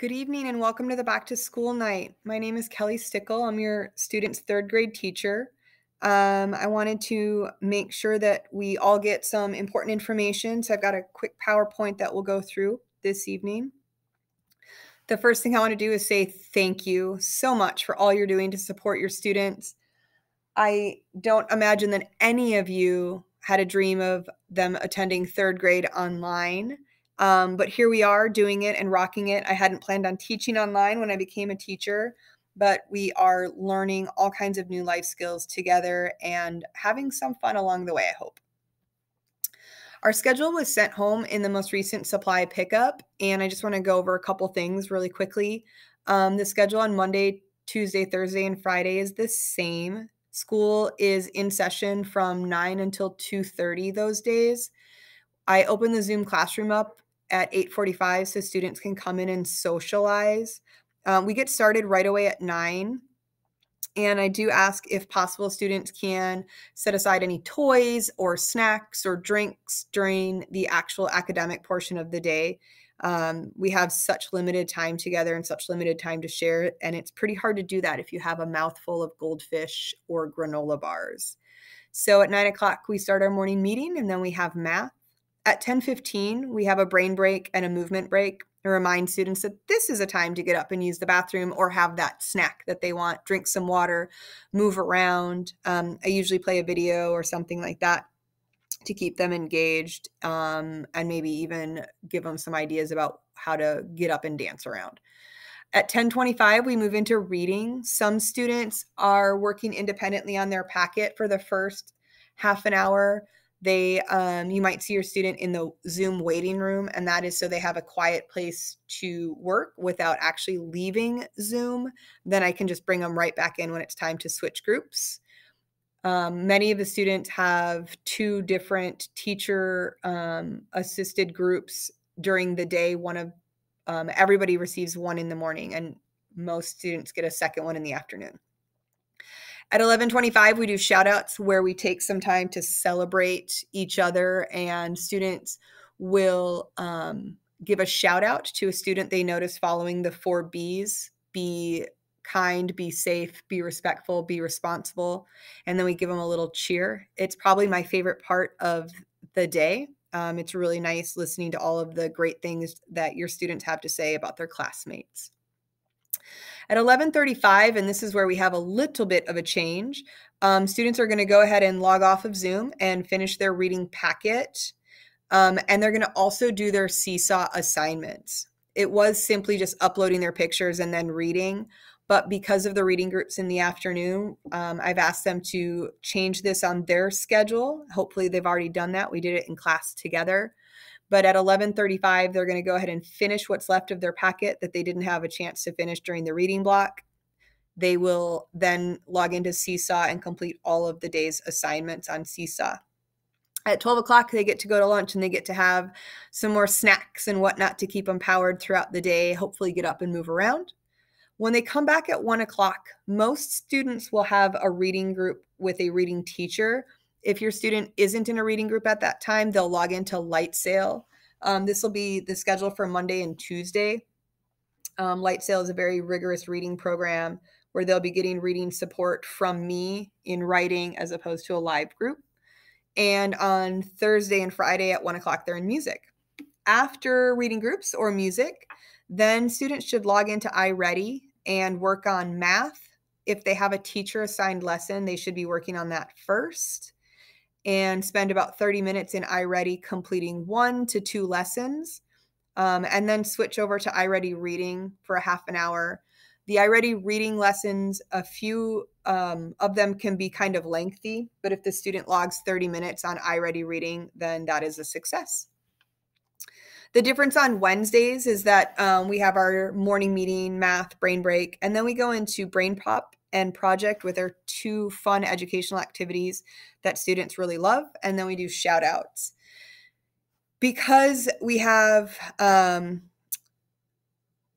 Good evening and welcome to the back to school night. My name is Kelly Stickel. I'm your student's third grade teacher. I wanted to make sure that we all get some important information. So I've got a quick PowerPoint that we'll go through this evening. The first thing I want to do is say thank you so much for all you're doing to support your students. I don't imagine that any of you had a dream of them attending third grade online. But here we are doing it and rocking it. I hadn't planned on teaching online when I became a teacher, but we are learning all kinds of new life skills together and having some fun along the way, I hope. Our schedule was sent home in the most recent supply pickup, and I just want to go over a couple things really quickly. The schedule on Monday, Tuesday, Thursday, and Friday is the same. School is in session from 9 until 2:30 those days. I open the Zoom classroom up at 8:45 so students can come in and socialize. We get started right away at 9. And I do ask if possible students can set aside any toys or snacks or drinks during the actual academic portion of the day. We have such limited time together and such limited time to share, and it's pretty hard to do that if you have a mouthful of goldfish or granola bars. So at 9 o'clock, we start our morning meeting, and then we have math. At 10:15, we have a brain break and a movement break to remind students that this is a time to get up and use the bathroom or have that snack that they want, drink some water, move around. I usually play a video or something like that to keep them engaged, and maybe even give them some ideas about how to get up and dance around. At 10:25, we move into reading. Some students are working independently on their packet for the first half an hour. You might see your student in the Zoom waiting room, and that is so they have a quiet place to work without actually leaving Zoom. Then I can just bring them right back in when it's time to switch groups. Many of the students have 2 different teacher assisted groups during the day. Everybody receives one in the morning, and most students get a second one in the afternoon. At 11:25, we do shout outs where we take some time to celebrate each other, and students will give a shout out to a student they notice following the 4 B's: be kind, be safe, be respectful, be responsible. And then we give them a little cheer. It's probably my favorite part of the day. It's really nice listening to all of the great things that your students have to say about their classmates. At 11:35, and this is where we have a little bit of a change, students are going to go ahead and log off of Zoom and finish their reading packet. And they're going to also do their Seesaw assignments. It was simply just uploading their pictures and then reading. But because of the reading groups in the afternoon, I've asked them to change this on their schedule. Hopefully they've already done that. We did it in class together. But at 11:35, they're going to go ahead and finish what's left of their packet that they didn't have a chance to finish during the reading block. They will then log into Seesaw and complete all of the day's assignments on Seesaw. At 12 o'clock, they get to go to lunch and they get to have some more snacks and whatnot to keep them powered throughout the day, hopefully get up and move around. When they come back at 1 o'clock, most students will have a reading group with a reading teacher. If your student isn't in a reading group at that time, they'll log into Light Sail. This will be the schedule for Monday and Tuesday. Light Sail is a very rigorous reading program where they'll be getting reading support from me in writing as opposed to a live group. And on Thursday and Friday at 1 o'clock, they're in music. After reading groups or music, then students should log into iReady and work on math. If they have a teacher assigned lesson, they should be working on that first and spend about 30 minutes in iReady completing 1 to 2 lessons, and then switch over to iReady reading for a half an hour. The iReady reading lessons, a few of them can be kind of lengthy, but if the student logs 30 minutes on iReady reading, then that is a success. The difference on Wednesdays is that we have our morning meeting, math, brain break, and then we go into brain pop and project with our 2 fun educational activities that students really love, and then we do shout outs. Because we have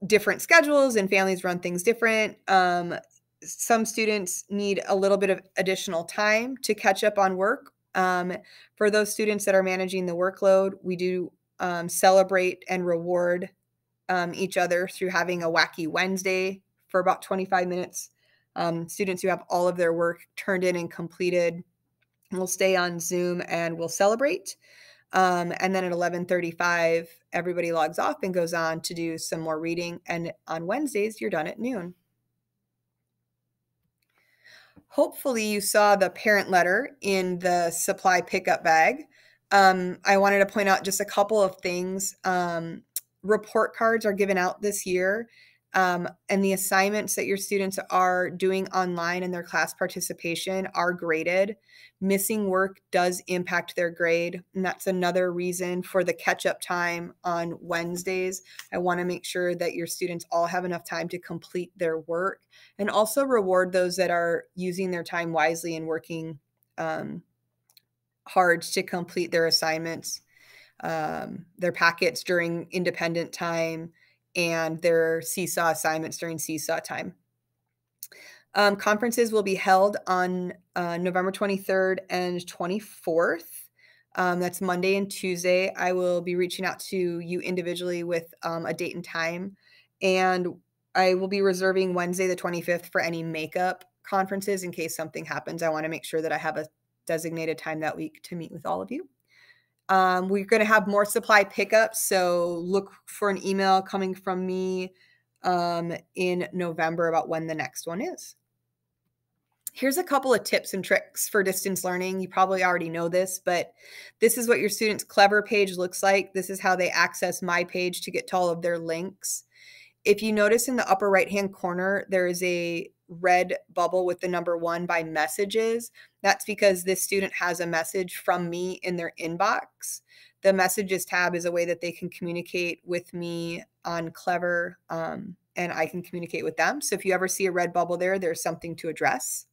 different schedules and families run things different, some students need a little bit of additional time to catch up on work. For those students that are managing the workload, we do celebrate and reward each other through having a wacky Wednesday for about 25 minutes. Students who have all of their work turned in and completed will stay on Zoom and we'll celebrate. And then at 11:35, everybody logs off and goes on to do some more reading. And on Wednesdays, you're done at noon. Hopefully you saw the parent letter in the supply pickup bag. I wanted to point out just a couple of things. Report cards are given out this year, and the assignments that your students are doing online and their class participation are graded. Missing work does impact their grade, and that's another reason for the catch-up time on Wednesdays. I want to make sure that your students all have enough time to complete their work, and also reward those that are using their time wisely and working hard to complete their assignments, their packets during independent time, and their Seesaw assignments during Seesaw time. Conferences will be held on November 23rd and 24th. That's Monday and Tuesday. I will be reaching out to you individually with a date and time, and I will be reserving Wednesday the 25th for any makeup conferences in case something happens. I want to make sure that I have a designated time that week to meet with all of you. We're going to have more supply pickups, so look for an email coming from me in November about when the next one is. Here's a couple of tips and tricks for distance learning. You probably already know this, but this is what your students' Clever page looks like. This is how they access my page to get to all of their links. If you notice in the upper right-hand corner, there is a red bubble with the number 1 by messages. That's because this student has a message from me in their inbox. The messages tab is a way that they can communicate with me on Clever, and I can communicate with them. So if you ever see a red bubble there, there's something to address.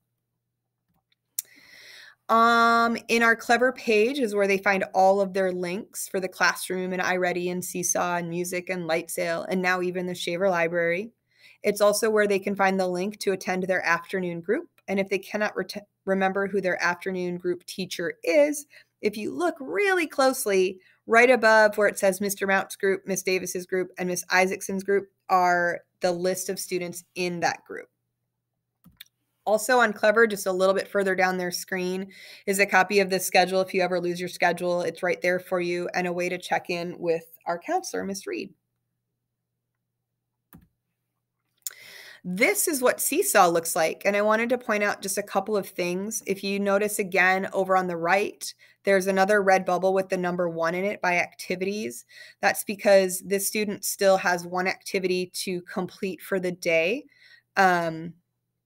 In our Clever page is where they find all of their links for the classroom and iReady and Seesaw and music and Light Sail, and now even the Shaver Library. It's also where they can find the link to attend their afternoon group. And if they cannot remember who their afternoon group teacher is, if you look really closely, right above where it says Mr. Mount's group, Miss Davis's group, and Miss Isaacson's group are the list of students in that group. Also on Clever, just a little bit further down their screen, is a copy of the schedule. If you ever lose your schedule, it's right there for you, and a way to check in with our counselor, Miss Reed. This is what Seesaw looks like, and I wanted to point out just a couple of things. If you notice again over on the right, there's another red bubble with the number 1 in it by activities. That's because this student still has one activity to complete for the day.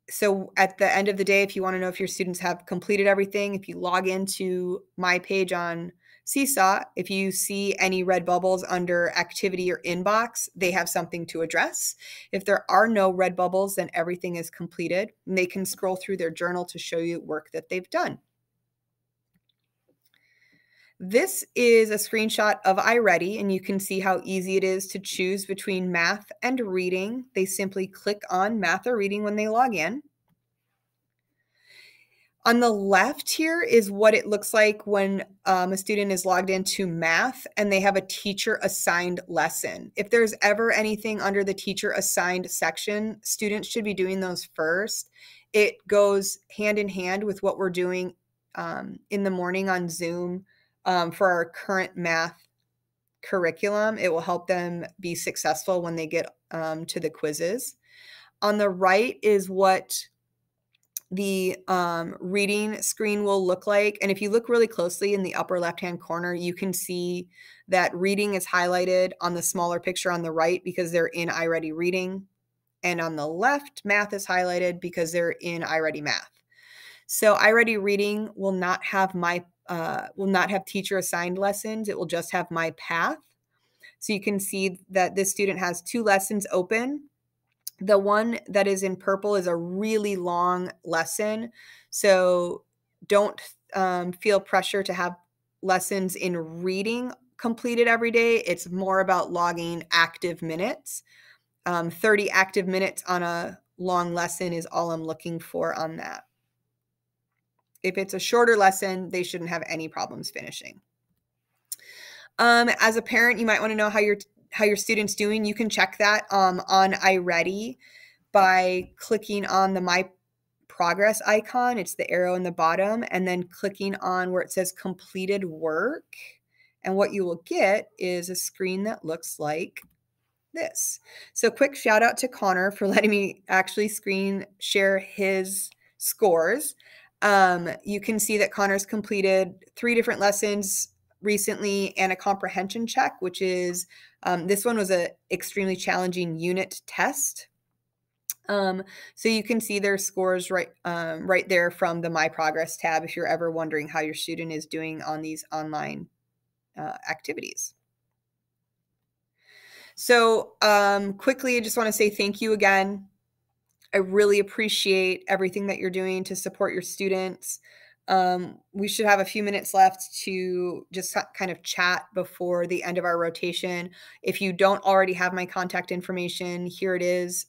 So at the end of the day, if you want to know if your students have completed everything, if you log into my page on Seesaw, if you see any red bubbles under activity or inbox, they have something to address. If there are no red bubbles, then everything is completed, and they can scroll through their journal to show you work that they've done. This is a screenshot of iReady, and you can see how easy it is to choose between math and reading. They simply click on math or reading when they log in. On the left here is what it looks like when a student is logged into math and they have a teacher assigned lesson. If there's ever anything under the teacher assigned section, students should be doing those first. It goes hand in hand with what we're doing in the morning on Zoom for our current math curriculum. It will help them be successful when they get to the quizzes. On the right is what the reading screen will look like. And if you look really closely in the upper left-hand corner, you can see that reading is highlighted on the smaller picture on the right because they're in iReady Reading. And on the left, math is highlighted because they're in iReady Math. So iReady Reading will not have teacher assigned lessons. It will just have my path. So you can see that this student has 2 lessons open. The one that is in purple is a really long lesson. So don't feel pressure to have lessons in reading completed every day. It's more about logging active minutes. 30 active minutes on a long lesson is all I'm looking for on that. If it's a shorter lesson, they shouldn't have any problems finishing. As a parent, you might want to know how your how your student's doing, you can check that on iReady by clicking on the My Progress icon. It's the arrow in the bottom, and then clicking on where it says completed work. And what you will get is a screen that looks like this. So quick shout out to Connor for letting me actually screen share his scores. You can see that Connor's completed 3 different lessons recently and a comprehension check, which is this one was a extremely challenging unit test. So you can see their scores right there from the My Progress tab if you're ever wondering how your student is doing on these online activities. So quickly, I just want to say thank you again. I really appreciate everything that you're doing to support your students. We should have a few minutes left to just kind of chat before the end of our rotation. If you don't already have my contact information, here it is.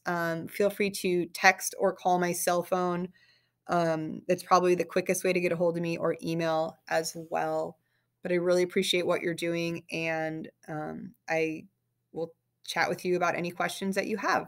Feel free to text or call my cell phone. That's probably the quickest way to get a hold of me, or email as well. But I really appreciate what you're doing, and I will chat with you about any questions that you have.